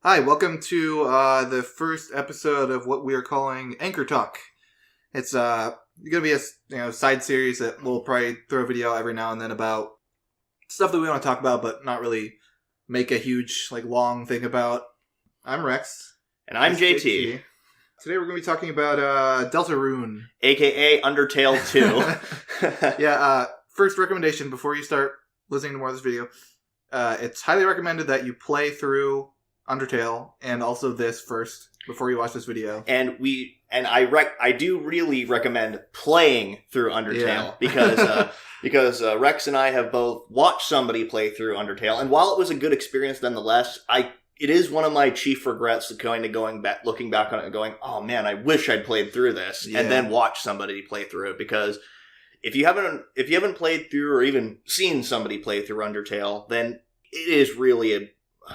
Hi, welcome to the first episode of what we are calling Anchor Talk. It's going to be a side series that we'll probably throw a video every now and then about stuff that we want to talk about, but not really make a huge, long thing about. I'm Rex. And I'm JT. Today we're going to be talking about Deltarune. A.K.A. Undertale 2. Yeah, first recommendation before you start listening to more of this video. It's highly recommended that you play through Undertale and also this first before you watch this video. And I do really recommend playing through Undertale because Rex and I have both watched somebody play through Undertale, and while it was a good experience nonetheless, it is one of my chief regrets looking back on it and going, oh man, I wish I'd played through this and then watched somebody play through it, because if you haven't played through or even seen somebody play through Undertale, then it is really a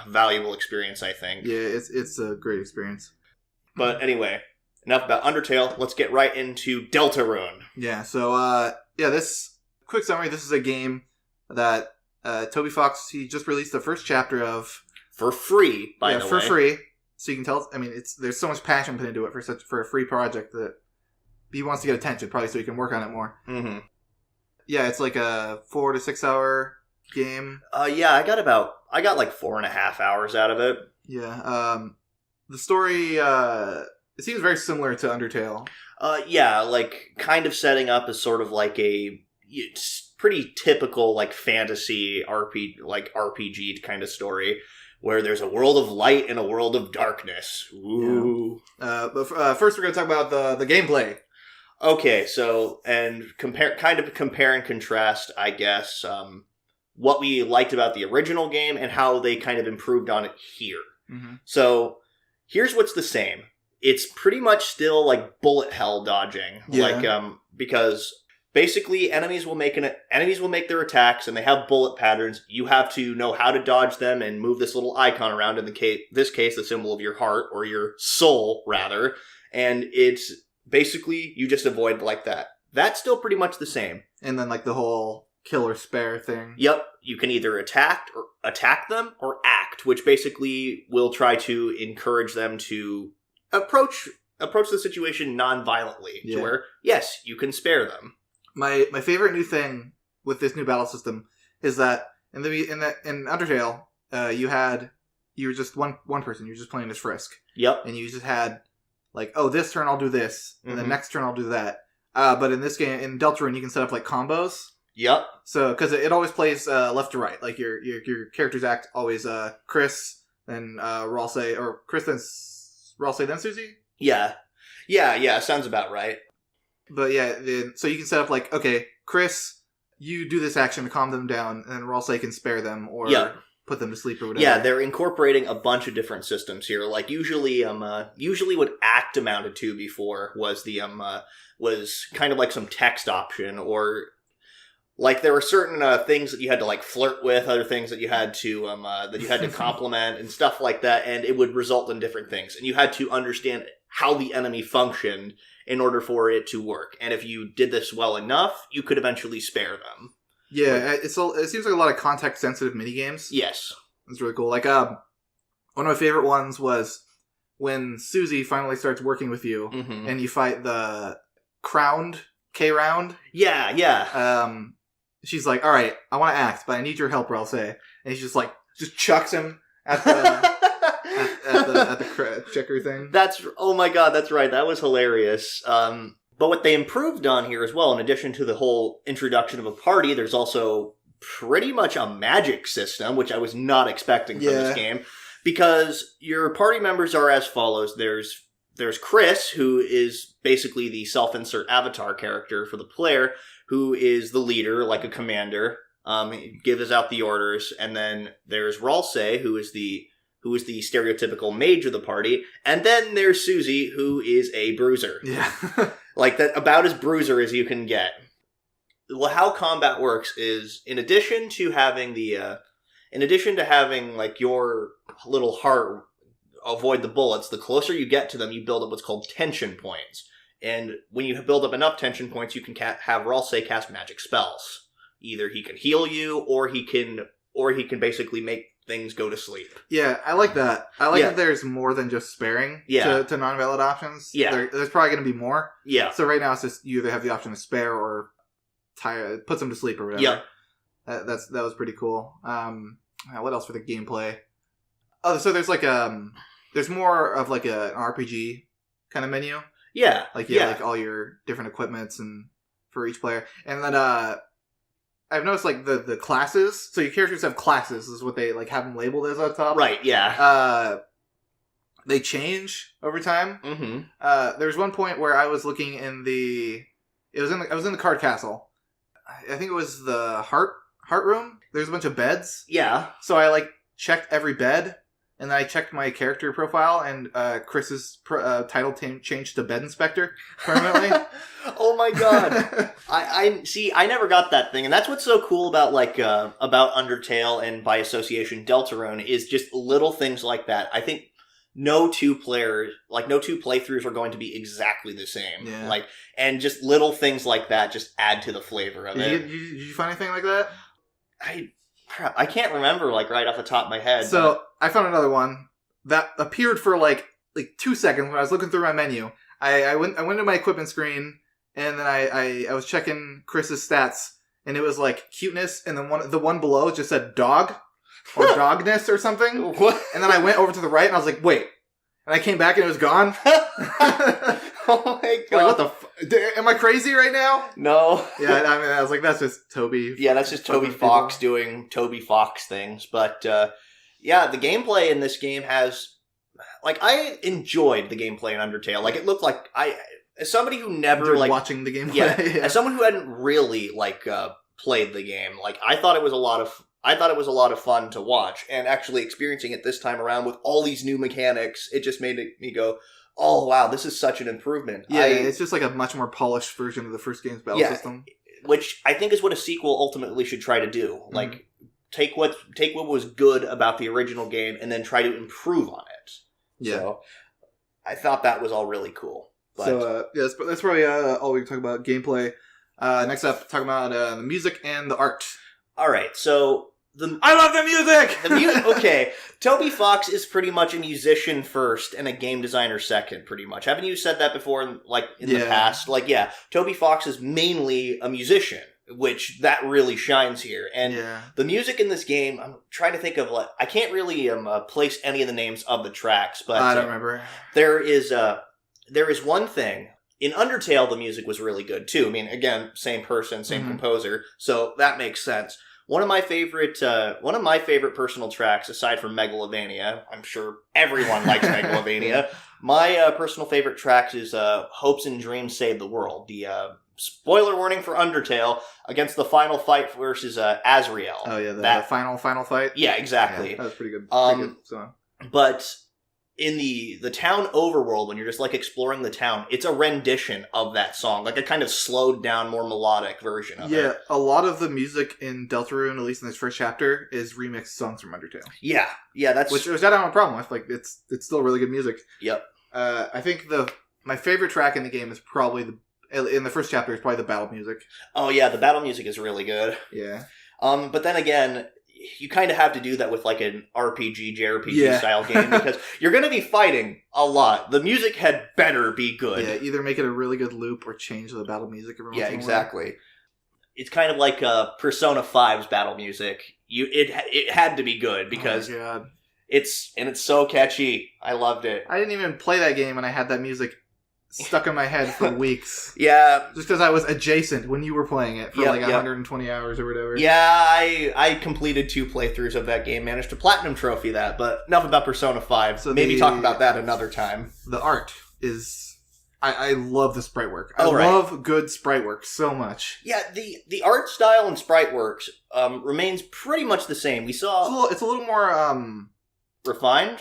valuable experience, I think. Yeah, it's a great experience. But anyway, enough about Undertale. Let's get right into Deltarune. Yeah, so, this quick summary. This is a game that Toby Fox, he just released the first chapter of. For free, by the way. For free. So you can tell, there's so much passion put into it for a free project that he wants to get attention, probably so he can work on it more. Mm-hmm. Yeah, it's like a 4 to 6 hour game. Yeah, I got 4.5 hours out of it. Yeah, the story, it seems very similar to Undertale. Yeah, kind of setting up as sort of it's pretty typical, fantasy RPG kind of story, where there's a world of light and a world of darkness. Ooh. Yeah. But first we're going to talk about the gameplay. Okay, so, and compare and contrast, I guess, what we liked about the original game and how they kind of improved on it here. Mm-hmm. So, here's what's the same. It's pretty much still bullet hell dodging. Yeah. Because basically enemies will make their attacks and they have bullet patterns. You have to know how to dodge them and move this little icon around, in this case the symbol of your heart, or your soul rather. And it's basically you just avoid like that. That's still pretty much the same. And then the whole kill or spare thing. Yep, you can either attack them or act, which basically will try to encourage them to approach the situation non-violently, to where yes, you can spare them. My favorite new thing with this new battle system is that in Undertale, you were just one person. You were just playing as Frisk. Yep. And you just had this turn I'll do this, and the next turn I'll do that. But in this game, in Deltarune, you can set up combos. Yep. So because it always plays left to right, your characters act always Chris, then Ralsei, or Chris then Ralsei then Susie. Yeah. Sounds about right. But yeah, so you can set up okay, Chris, you do this action to calm them down, and then Ralsei can spare them or put them to sleep or whatever. Yeah, they're incorporating a bunch of different systems here. Usually what ACT amounted to before was was kind of some text option, or there were certain things that you had to flirt with, other things that you had to compliment and stuff like that, and it would result in different things, and you had to understand how the enemy functioned in order for it to work. And if you did this well enough, you could eventually spare them. Yeah, it seems like a lot of context-sensitive minigames. Yes. It's really cool. One of my favorite ones was when Susie finally starts working with you, and you fight the crowned K-Round. Yeah. She's like, all right, I want to act, but I need your help, Ralsei. And he's just chucks him at the... at the checker thing. Oh my god, that's right. That was hilarious. But what they improved on here as well, in addition to the whole introduction of a party, there's also pretty much a magic system, which I was not expecting from this game. Because your party members are as follows. There's Chris, who is basically the self-insert avatar character for the player, who is the leader, like a commander. He gives out the orders. And then there's Ralsei, who is the stereotypical mage of the party, and then there's Susie, who is a bruiser. Yeah. That, about as bruiser as you can get. Well, how combat works is, in addition to having your little heart avoid the bullets, the closer you get to them, you build up what's called tension points. And when you build up enough tension points, you can have Ralsei cast magic spells. Either he can heal you, or he can basically make things go to sleep. Yeah, I like that. I like that there's more than just sparing to non-valid options. Yeah. There's probably going to be more. Yeah. So right now it's just you either have the option to spare or put them to sleep or whatever. Yeah. That was pretty cool. What else for the gameplay? Oh, so there's like there's more of like an RPG kind of menu. Yeah. Like like all your different equipments and for each player. And then I've noticed like the classes. So your characters have classes is what they like have them labeled as up top. Right, yeah. They change over time. Mm-hmm. There was one point where I was looking I was in the card castle. I think it was the heart room. There's a bunch of beds. Yeah. So I like checked every bed. And then I checked my character profile, and Chris's title changed to Bed Inspector permanently. Oh my god! I see. I never got that thing, and that's what's so cool about about Undertale and by association Deltarune is just little things like that. I think no two playthroughs are going to be exactly the same. Yeah. And just little things like that just add to the flavor of it. Did you find anything like that? I can't remember right off the top of my head. So I found another one that appeared for like 2 seconds when I was looking through my menu. I went to my equipment screen and then I was checking Chris's stats and it was like cuteness and then the one below just said dog or dogness or something. What? And then I went over to the right and I was like, wait. And I came back and it was gone. Oh my god! Like, what the? Am I crazy right now? No. Yeah, I mean, I was like, that's just Toby. Yeah, that's just Toby Fox doing Toby Fox things. But yeah, the gameplay in this game has I enjoyed the gameplay in Undertale. It looked like as somebody who never watching the gameplay. Yeah, as someone who hadn't really played the game, I thought it was a lot of fun to watch, and actually experiencing it this time around with all these new mechanics, it just made me go, oh wow, this is such an improvement. Yeah, it's just like a much more polished version of the first game's battle system. Which I think is what a sequel ultimately should try to do. Mm-hmm. Take what was good about the original game and then try to improve on it. Yeah. So I thought that was all really cool. But, so that's probably all we can talk about gameplay. Next up, talking about the music and the art. All right, so I love the music! The music, okay. Toby Fox is pretty much a musician first and a game designer second, pretty much. Haven't you said that before, in the past? Toby Fox is mainly a musician, which that really shines here. And the music in this game, I'm trying to think of, I can't really place any of the names of the tracks, but I don't remember. There is one thing. In Undertale, the music was really good, too. I mean, again, same person, same composer, so that makes sense. One of my favorite personal tracks, aside from Megalovania, I'm sure everyone likes Megalovania. My personal favorite track is "Hopes and Dreams Save the World." The spoiler warning for Undertale against the final fight versus Azrael. Oh yeah, the final fight. Yeah, exactly. Yeah, that was pretty good. Pretty good song. But in the town overworld, when you're just exploring the town, it's a rendition of that song, a kind of slowed down, more melodic version of it. Yeah, a lot of the music in Deltarune, at least in this first chapter, is remixed songs from Undertale. Yeah, that's which I don't have a problem with. It's still really good music. Yep. I think my favorite track in the game is probably in the first chapter is probably the battle music. Oh yeah, the battle music is really good. Yeah. But then again, you kind of have to do that with an RPG, JRPG style game because you're going to be fighting a lot. The music had better be good. Yeah, either make it a really good loop or change the battle music every once in a while. Yeah, exactly. It's kind of like Persona 5's battle music. It had to be good because it's so catchy. I loved it. I didn't even play that game and I had that music stuck in my head for weeks. Yeah. Just because I was adjacent when you were playing it for 120 hours or whatever. Yeah, I completed 2 playthroughs of that game, managed to platinum trophy that, but enough about Persona 5. So maybe talk about that another time. The art is... I love the sprite work. I love good sprite work so much. Yeah, the art style and sprite works remains pretty much the same. We saw... It's a little more... refined?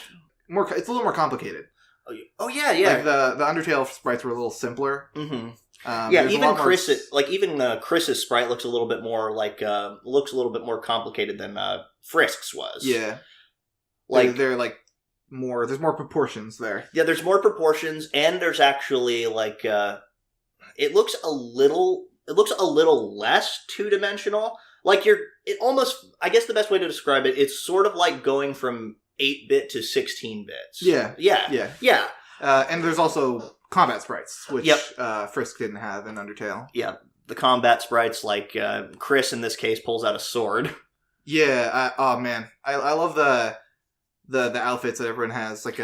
It's a little more complicated. Oh yeah, yeah. The Undertale sprites were a little simpler. Mm-hmm. Even Chris's sprite looks a little bit more complicated than Frisk's was. Yeah, they're more. There's more proportions there. Yeah, there's more proportions, and there's actually it looks a little less 2-dimensional. Like I guess the best way to describe it, it's sort of like going from 8-bit to 16 bits. Yeah. Yeah. And there's also combat sprites, which Yep. Frisk didn't have in Undertale. Yeah. The combat sprites, like Chris in this case pulls out a sword. Yeah. Oh man, I love the outfits that everyone has. Like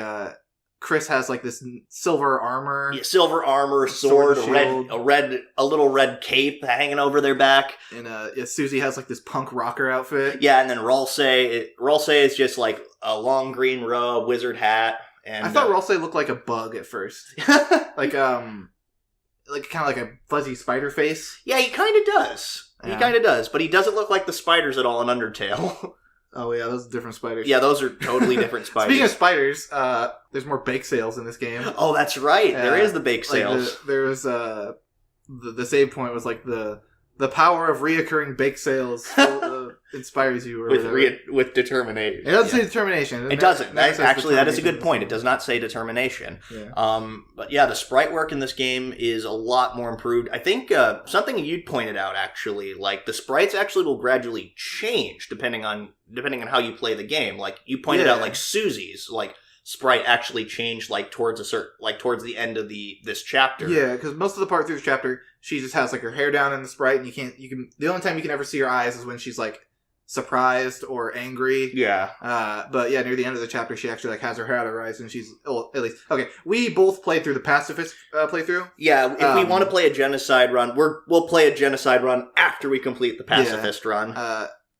Chris has like this silver armor. Yeah, silver armor, sword, a little red cape hanging over their back. And Susie has like this punk rocker outfit. Yeah, and then Ralsei is just like a long green robe, wizard hat. And I thought Ralsei looked like a bug at first. like kind of like a fuzzy spider face. Yeah, he kind of does. Yeah. He kind of does, but he doesn't look like the spiders at all in Undertale. Oh yeah, those are different spiders. Yeah, those are totally different spiders. Speaking of spiders, there's more bake sales in this game. Oh, that's right. There is the bake sales. Like there was the save point was like the power of reoccurring bake sales inspires you with determination. It doesn't say determination. It doesn't. That is a good point. It does not say determination. Yeah. But yeah, the sprite work in this game is a lot more improved. I think something you'd pointed out actually, like the sprites actually will gradually change depending on how you play the game. Like you pointed out, like Susie's sprite actually changed towards the end of this chapter. Yeah, because most of the part through the chapter, she just has like her hair down in the sprite, and the only time you can ever see her eyes is when she's like surprised or angry. Yeah. But yeah, near the end of the chapter, she actually like has her hair out of her eyes, and she's at least okay. We both played through the pacifist playthrough. Yeah, if we want to play a genocide run, we'll play a genocide run after we complete the pacifist run.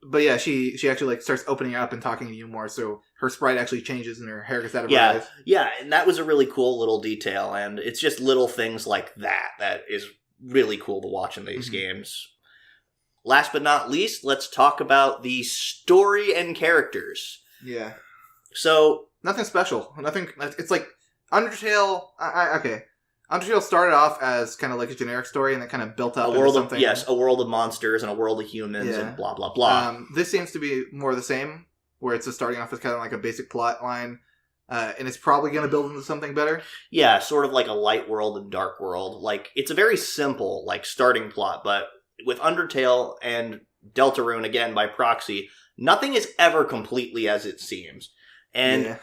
But yeah, she actually like starts opening up and talking to you more, so her sprite actually changes and her hair gets out of her eyes. Yeah, and that was a really cool little detail, and it's just little things like that is really cool to watch in these games. Last but not least, let's talk about the story and characters. Yeah. So nothing special. Nothing. It's like Undertale. Okay. Undertale started off as kind of like a generic story, and then kind of built up into something. A world of monsters and a world of humans and blah blah blah. This seems to be more the same, where it's just starting off as kind of like a basic plot line, and it's probably going to build into something better. Yeah, sort of like a light world and dark world. Like it's a very simple starting plot, but with Undertale and Deltarune again by proxy, nothing is ever completely as it seems, and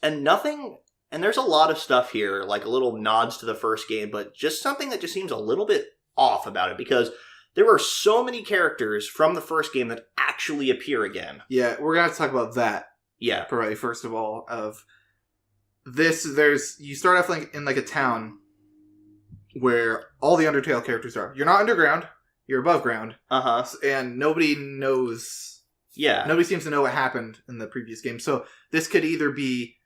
nothing. And there's a lot of stuff here, like a little nods to the first game, but just something that just seems a little bit off about it, because there are so many characters from the first game that actually appear again. Yeah, we're going to talk about that. Yeah. Probably, first of all, of this, you start off in like a town where all the Undertale characters are. You're not underground, you're above ground. Uh-huh. And nobody knows. Yeah. Nobody seems to know what happened in the previous game. So this could either be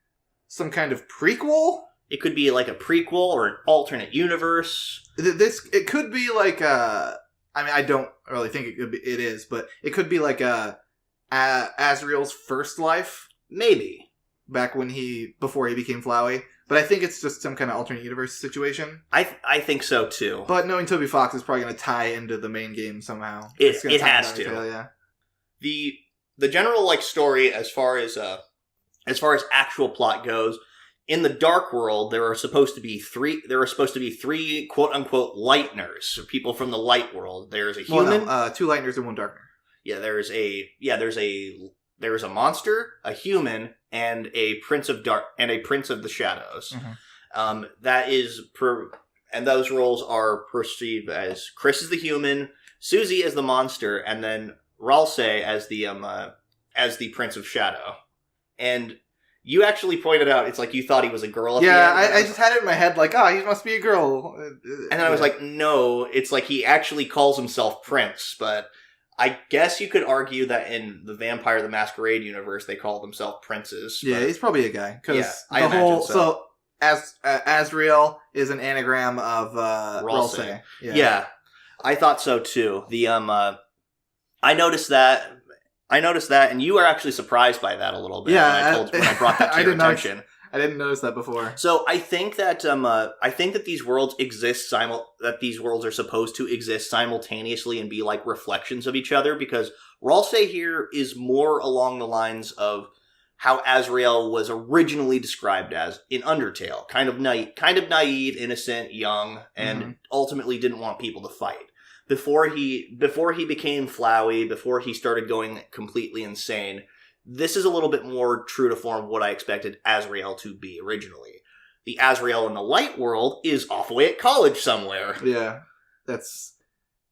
some kind of prequel. It could be like a prequel or an alternate universe. It could be like I don't really think it is, but it could be like Asriel's first life, maybe back before he became Flowey. But I think it's just some kind of alternate universe situation. I think so too. But knowing Toby Fox is probably going to tie into the main game somehow. It has to. Yeah. The general story as far as actual plot goes, in the Dark World, there are supposed to be three quote unquote Lightners, people from the Light World. There's a human, 2 Lightners and 1 Darkner. Yeah, there's a monster, a human, and a Prince of the Shadows. Mm-hmm. And those roles are perceived as Chris is the human, Susie as the monster, and then Ralsei as the Prince of Shadow. And you actually pointed out, it's like you thought he was a girl at the end. I just had it in my head like, he must be a girl. And then I was like, no, it's like he actually calls himself Prince, but I guess you could argue that in the Vampire the Masquerade universe, they call themselves princes. Yeah, he's probably a guy. I imagine so Asriel is an anagram of Ralsei. Yeah, I thought so too. I noticed that, and you were actually surprised by that a little bit. Yeah, when I brought that to your attention. I didn't notice that before. So I think that these worlds exist that these worlds are supposed to exist simultaneously and be like reflections of each other, because Ralsei here is more along the lines of how Asriel was originally described as in Undertale, kind of naive, innocent, young, and ultimately didn't want people to fight. before he became Flowey, before he started going completely insane, this is a little bit more true to form of what I expected Azrael to be originally. The Azrael in the light world is off away at college somewhere. Yeah,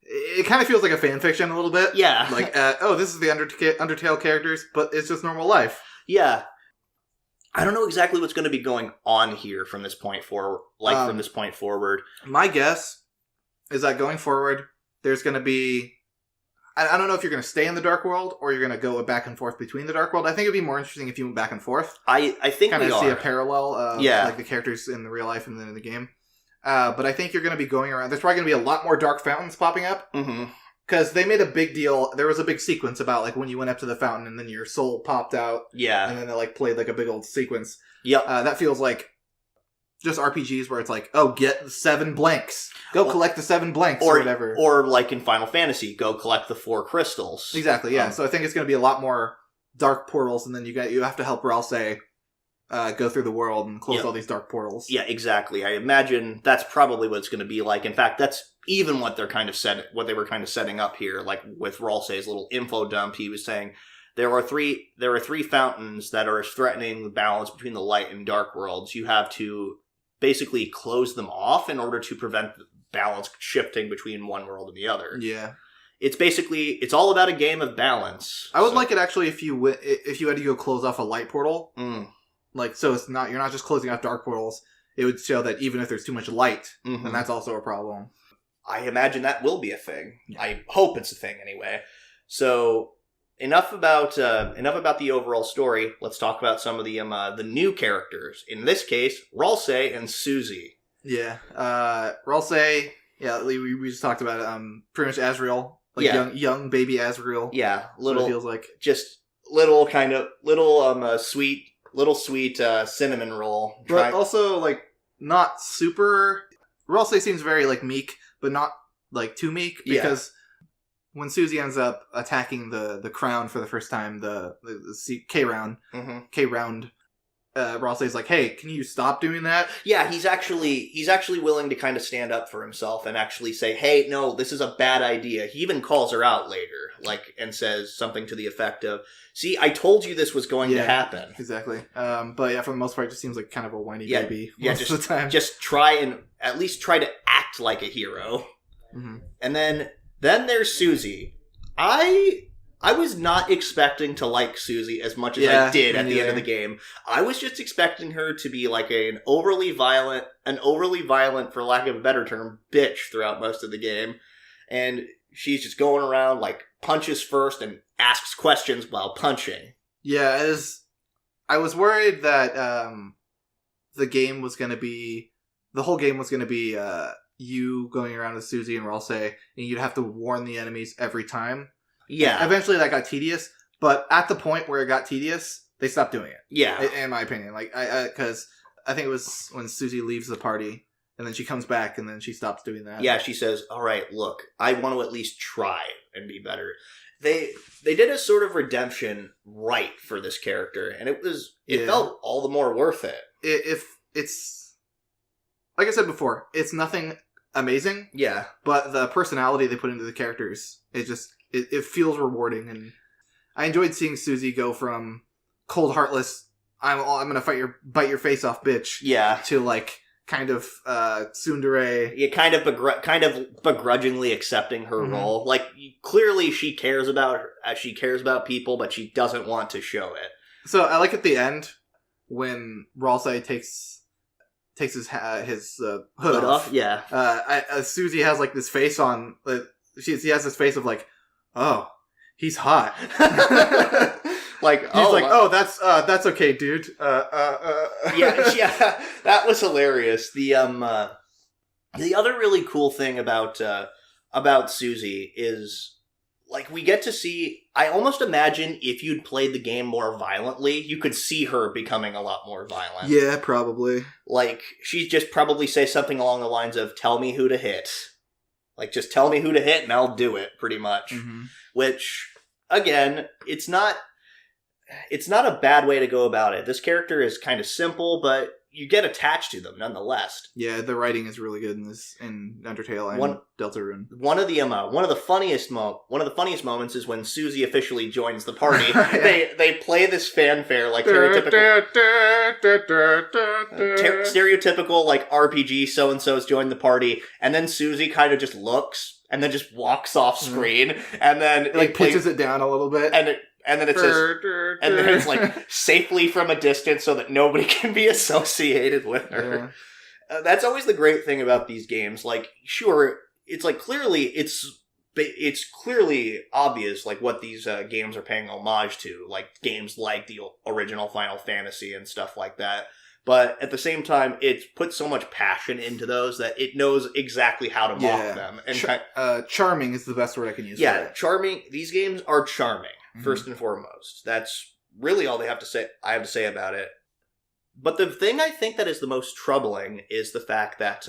it kind of feels like a fan fiction a little bit. Yeah. Like, this is the Undertale characters, but it's just normal life. Yeah. I don't know exactly what's going to be going on here from this point forward. From this point forward. My guess is that going forward, there's going to be... I don't know if you're going to stay in the Dark World or you're going to go back and forth between the Dark World. I think it'd be more interesting if you went back and forth. I think kind we of see are. a parallel of like the characters in the real life and then in the game. But I think you're going to be going around. There's probably going to be a lot more dark fountains popping up. Because they made a big deal. There was a big sequence about like when you went up to the fountain and then your soul popped out. Yeah. And then they like played like a big old sequence. Yep. That feels like just RPGs where it's like, oh, get the 7 blanks. Go collect the 7 blanks or whatever. Or like in Final Fantasy, go collect the 4 crystals. Exactly, yeah. So I think it's going to be a lot more dark portals, and then you have to help Ralsei go through the world and close all these dark portals. Yeah, exactly. I imagine that's probably what it's going to be like. In fact, that's even what they were kind of setting up here. Like with Ralsei's little info dump, he was saying there are three fountains that are threatening the balance between the light and dark worlds. You have to basically close them off in order to prevent the balance shifting between one world and the other. Yeah. It's all about a game of balance. I would like it actually if you had to go close off a light portal. Like, so it's not, you're not just closing off dark portals. It would show that even if there's too much light, then that's also a problem. I imagine that will be a thing. Yeah. I hope it's a thing anyway. So enough about the overall story. Let's talk about some of the new characters. In this case, Ralsei and Susie. Yeah, Ralsei. Yeah, we just talked about it. Pretty much Azrael, like young baby Azrael. Yeah, little feels like just sweet cinnamon roll. But also like not super. Ralsei seems very like meek, but not like too meek because. When Susie ends up attacking the crown for the first time, the K-Round, Ralsei's like, hey, can you stop doing that? Yeah, he's actually willing to kind of stand up for himself and actually say, hey, no, this is a bad idea. He even calls her out later, and says something to the effect of, see, I told you this was going to happen. Exactly. But yeah, for the most part, it just seems like kind of a whiny baby most of the time. Just at least try to act like a hero. And then there's Susie. I was not expecting to like Susie as much as I did at the end of the game. I was just expecting her to be like an overly violent, for lack of a better term, bitch throughout most of the game. And she's just going around like punches first and asks questions while punching. Yeah, I was worried that the whole game was going to be you going around with Susie and Ralsei, and you'd have to warn the enemies every time. Yeah. Eventually that got tedious, but at the point where it got tedious, they stopped doing it. Yeah. In my opinion. Because I think it was when Susie leaves the party, and then she comes back, and then she stops doing that. Yeah, she says, all right, look, I want to at least try and be better. They did a sort of redemption right for this character, and it felt all the more worth it. If it's... Like I said before, it's nothing amazing. Yeah. But the personality they put into the characters, it feels rewarding, and I enjoyed seeing Susie go from cold, heartless, I'm gonna bite your face off, bitch. Yeah. To like kind of tsundere. Yeah, kind of begrudgingly accepting her role. Like clearly she cares about people, but she doesn't want to show it. So I like at the end when Ralsei takes his hood off. Yeah. Susie has like this face on. She has this face of like, oh, he's hot. Like he's that's okay, dude. Yeah, that was hilarious. The other really cool thing about Susie is like we get to see. I almost imagine if you'd played the game more violently, you could see her becoming a lot more violent. Yeah, probably. Like she'd just probably say something along the lines of "Tell me who to hit." Like just tell me who to hit and I'll do it. Pretty much. Which again, it's not a bad way to go about it. This character is kind of simple, but you get attached to them nonetheless. Yeah, the writing is really good in Undertale and Deltarune. One of the funniest moments is when Susie officially joins the party. Yeah. They play this fanfare like stereotypical like RPG so and so's joined the party, and then Susie kind of just looks and then just walks off screen, and then it like pitches it down a little bit, and then it says, and then it's like safely from a distance so that nobody can be associated with her. Yeah. That's always the great thing about these games. Like, sure, it's like it's clearly obvious like what these games are paying homage to, like games like the original Final Fantasy and stuff like that. But at the same time, it puts so much passion into those that it knows exactly how to mock them. And charming is the best word I can use. Yeah, for it. Charming. These games are charming. First and foremost. That's really all I have to say about it. But the thing I think that is the most troubling is the fact that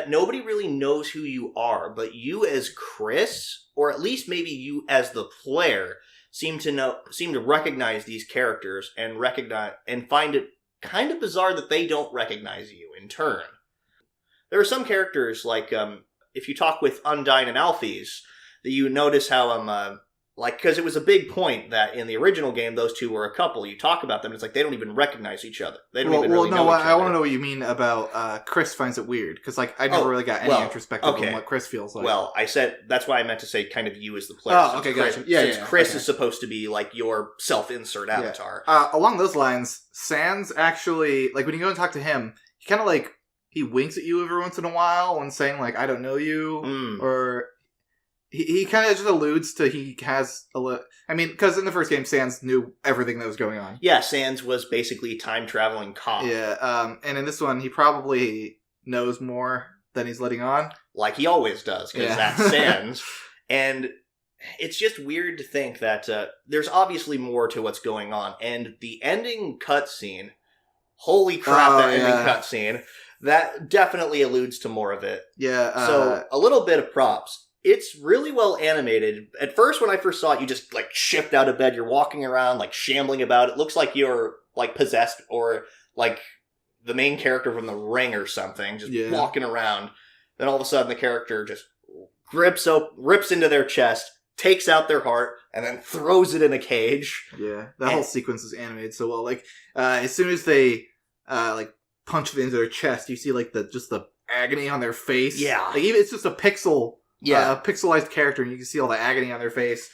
nobody really knows who you are, but you as Chris, or at least maybe you as the player, seem to recognize these characters and find it kind of bizarre that they don't recognize you in turn. There are some characters like if you talk with Undyne and Alphys, that you notice how because it was a big point that in the original game those two were a couple. You talk about them, and it's like they don't even recognize each other. They don't even really know each other. I want to know what you mean about Chris finds it weird, because like I never really got any introspective on what Chris feels like. Well, I said that's why I meant to say kind of you as the player. Oh, okay, gotcha. Since Chris is supposed to be like your self-insert avatar. Along those lines, Sans actually, like when you go and talk to him, he kind of like he winks at you every once in a while when saying like I don't know you or. He kind of just alludes to he has I mean, because in the first game, Sans knew everything that was going on. Yeah, Sans was basically a time-traveling cop. Yeah, and in this one, he probably knows more than he's letting on. Like he always does, because that's Sans. And it's just weird to think that there's obviously more to what's going on. And the ending cutscene, holy crap, ending cutscene, that definitely alludes to more of it. Yeah. So, a little bit of props. It's really well animated. At first, when I first saw it, you just, like, shift out of bed. You're walking around, like, shambling about. It looks like you're, like, possessed or, like, the main character from The Ring or something. Just walking around. Then all of a sudden, the character just rips into their chest, takes out their heart, and then throws it in a cage. Yeah, that whole sequence is animated so well. Like, as soon as they, like, punch it into their chest, you see, like, the agony on their face. Yeah. Like, even it's just a pixel... a pixelized character, and you can see all the agony on their face.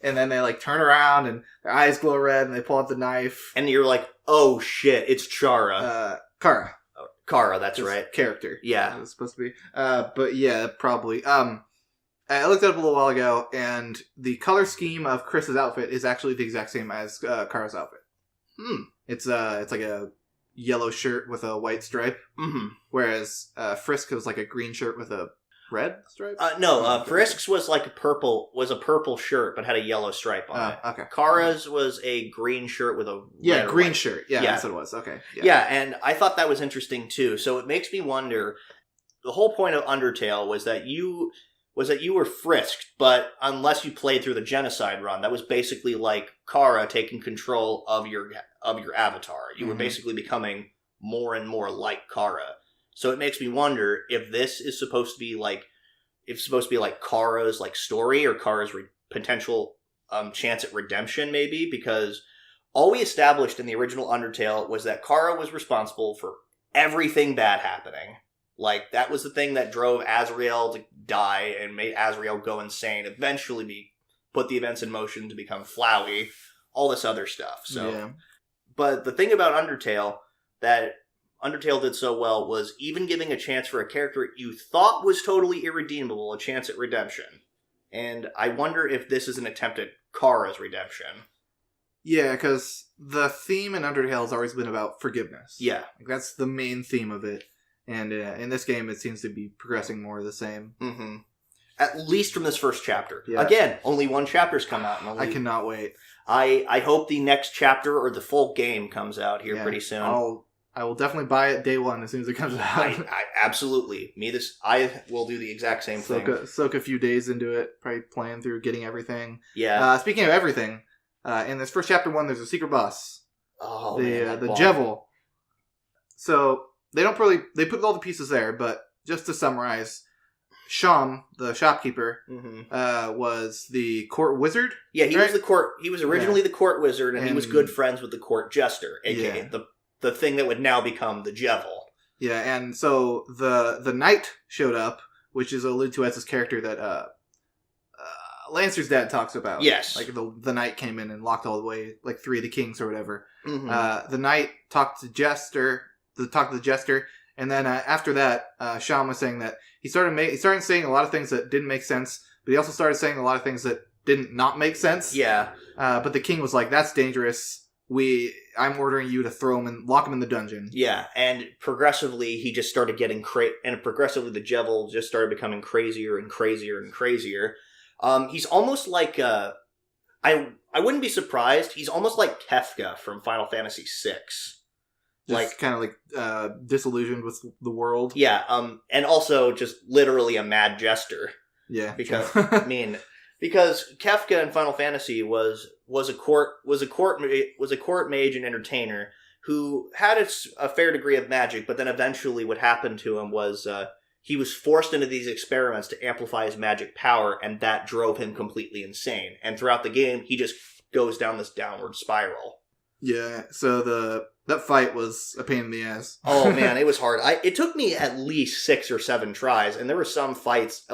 And then they, like, turn around, and their eyes glow red, and they pull out the knife. And you're like, oh, shit, it's Chara. Kara. Kara, that's right. Character. Yeah. It's supposed to be. But, yeah, probably. I looked it up a little while ago, and the color scheme of Chris's outfit is actually the exact same as Kara's outfit. It's like a yellow shirt with a white stripe. Mm-hmm. Whereas Frisk was like a green shirt with a red stripe? Frisk's was like a purple shirt, but had a yellow stripe on it. Okay. Kara's was a green shirt with a green shirt. Yeah, that's what it was. Okay. Yeah, and I thought that was interesting too. So it makes me wonder. The whole point of Undertale was that you were frisked, but unless you played through the genocide run, that was basically like Kara taking control of your avatar. You were basically becoming more and more like Kara. So it makes me wonder if this is supposed to be like Kara's like story or Kara's potential chance at redemption, maybe, because all we established in the original Undertale was that Kara was responsible for everything bad happening. Like, that was the thing that drove Azrael to die and made Azrael go insane, eventually put the events in motion to become Flowey, all this other stuff. So, But the thing about Undertale that Undertale did so well was even giving a chance for a character you thought was totally irredeemable a chance at redemption. And I wonder if this is an attempt at Kara's redemption. Yeah, because the theme in Undertale has always been about forgiveness. Yeah. Like, that's the main theme of it. And in this game, it seems to be progressing more of the same. Mm-hmm. At least from this first chapter. Yeah. Again, only one chapter's come out. And I cannot wait. I hope the next chapter or the full game comes out here pretty soon. I will definitely buy it day one as soon as it comes out. I absolutely. I will do the exact same thing. Soak a few days into it, probably playing through, getting everything. Yeah. Speaking of everything, in this first chapter 1, there's a secret boss. Oh, man, the Jevil. So they put all the pieces there, but just to summarize, Sham, the shopkeeper, was the court wizard. Yeah, he was the court. He was originally the court wizard, and he was good friends with the court jester, aka the thing that would now become the Jevil. Yeah, and so the knight showed up, which is alluded to as this character that Lancer's dad talks about. Yes, like the knight came in and locked all the way, like 3 of the kings or whatever. The knight talked to the jester, and then after that, Sham was saying that he started saying a lot of things that didn't make sense, but he also started saying a lot of things that didn't not make sense. Yeah. But the king was like, "That's dangerous. I'm ordering you to throw him and lock him in the dungeon." Yeah, and progressively he just started getting and progressively the Jevil just started becoming crazier and crazier and crazier. He's almost like I wouldn't be surprised. He's almost like Kefka from Final Fantasy VI. Just kind of like disillusioned with the world. Yeah, and also just literally a mad jester. Yeah, because because Kefka in Final Fantasy was a court mage and entertainer who had a fair degree of magic, but then eventually what happened to him was he was forced into these experiments to amplify his magic power, and that drove him completely insane. And throughout the game, he just goes down this downward spiral. Yeah, so that fight was a pain in the ass. Oh man, it was hard. It took me at least 6 or 7 tries, and there were some fights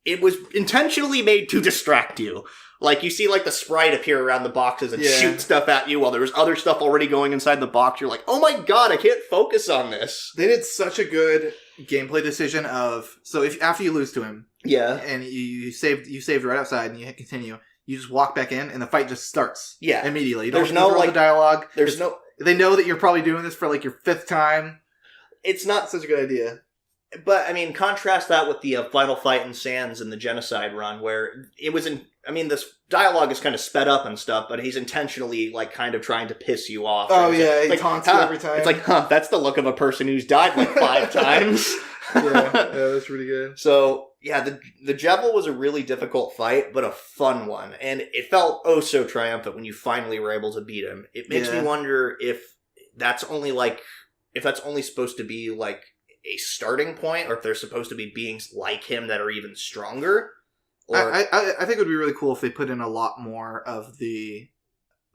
it was intentionally made to distract you. Like, you see, like, the sprite appear around the boxes and shoot stuff at you while there was other stuff already going inside the box. You're like, oh my god, I can't focus on this. They did such a good gameplay decision if after you lose to him, and you saved right outside and you hit continue, you just walk back in and the fight just starts. Yeah. Immediately. There's no the dialogue. They know that you're probably doing this for like your 5th time. It's not such a good idea. But, I mean, contrast that with the final fight in Sans in the Genocide run, where it was this dialogue is kind of sped up and stuff, but he's intentionally, like, kind of trying to piss you off. Oh, yeah, he taunts you every time. It's like, that's the look of a person who's died, like, 5 times. Yeah, that's pretty good. So, yeah, the Jevil was a really difficult fight, but a fun one. And it felt oh so triumphant when you finally were able to beat him. It makes me wonder if that's only supposed to be, like, a starting point, or if there's supposed to be beings like him that are even stronger. Or I think it would be really cool if they put in a lot more of the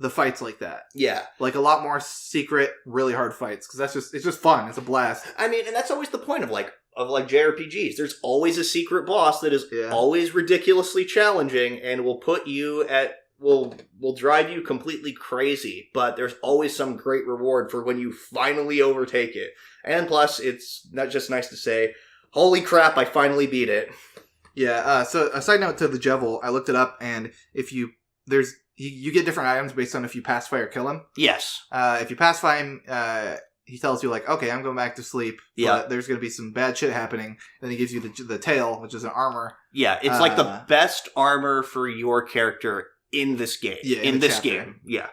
fights like that. Yeah, like a lot more secret, really hard fights, because it's just fun. It's a blast. I mean, and that's always the point of JRPGs. There's always a secret boss that is always ridiculously challenging and will put you will drive you completely crazy, but there's always some great reward for when you finally overtake it. And plus, it's not just nice to say, holy crap, I finally beat it. Yeah, so a side note to the Jevil, I looked it up, and if you get different items based on if you pacify or kill him. Yes. If you pacify him, he tells you, like, okay, I'm going back to sleep, but there's going to be some bad shit happening. Then he gives you the tail, which is an armor. Yeah, it's like the best armor for your character in this game. Yeah, in this game. Yeah.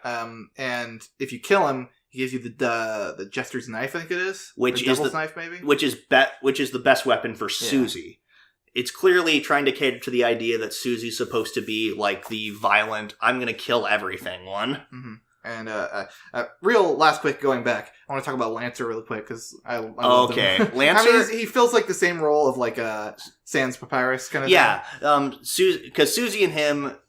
And if you kill him, he gives you the Jester's knife, I think it is, which is Devil's knife, maybe, which is the best weapon for Susie. It's clearly trying to cater to the idea that Susie's supposed to be like the violent, I'm going to kill everything one. Mm-hmm. And real last quick going back, I want to talk about Lancer really quick because I love him. Lancer, I mean, he feels like the same role of like Sans Papyrus kind of thing.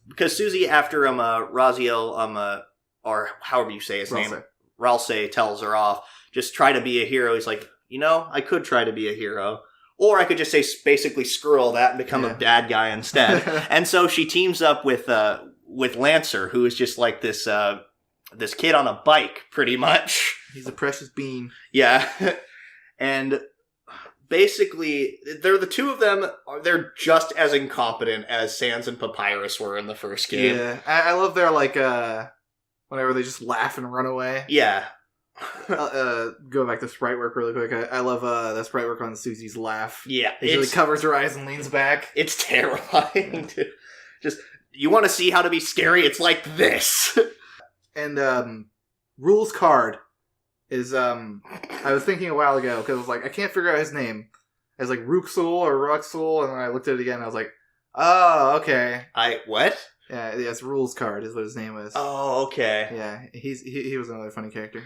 Because Susie after Raziel or however you say his name, Ralsei tells her off, just try to be a hero. He's like, I could try to be a hero. Or I could just say basically screw all that and become a bad guy instead. And so she teams up with Lancer, who is just like this kid on a bike, pretty much. He's a precious bean. Yeah. And basically, they're the two of them, they're just as incompetent as Sans and Papyrus were in the first game. Yeah. I love their, like, whenever they just laugh and run away. Yeah. Go back to sprite work really quick. I love that sprite work on Susie's laugh. Yeah. She really covers her eyes and leans back. It's terrifying. Just, you want to see how to be scary? It's like this. And Rule's card is I was thinking a while ago because I was like, I can't figure out his name. It's like Ruxul or Ruxul, and then I looked at it again and I was like, oh, okay. What? Yeah, it's Rules Card is what his name was. Oh, okay. Yeah, he was another funny character.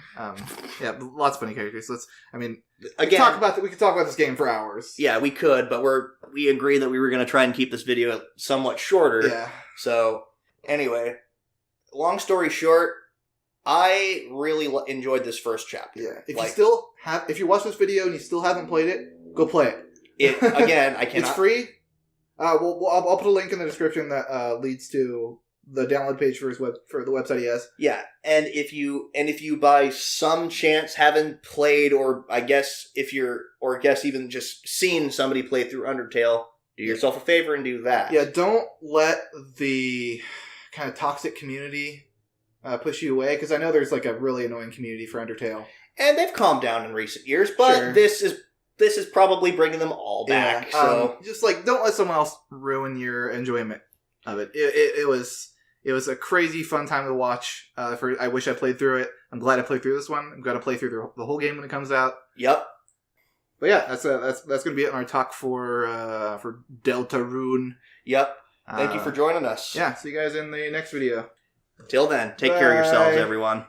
Yeah, lots of funny characters. Again, we could talk about this game for hours. Yeah, we could, but we agreed that we were going to try and keep this video somewhat shorter. Yeah. So, anyway, long story short, I really enjoyed this first chapter. Yeah. If you watch this video and you still haven't played it, go play it. Again, I cannot. It's free. I'll put a link in the description that leads to the download page for the website he has. Yeah, and if you by some chance haven't played, or even just seen somebody play through Undertale, do yourself a favor and do that. Yeah, don't let the kind of toxic community push you away, because I know there's like a really annoying community for Undertale, and they've calmed down in recent years, but sure. This is probably bringing them all back. Yeah, so just don't let someone else ruin your enjoyment of it. It was a crazy fun time to watch. I wish I played through it. I'm glad I played through this one. I'm glad to play through the whole game when it comes out. Yep. But yeah, that's gonna be it in our talk for Deltarune. Yep. Thank you for joining us. Yeah. See you guys in the next video. Till then, take care of yourselves, everyone.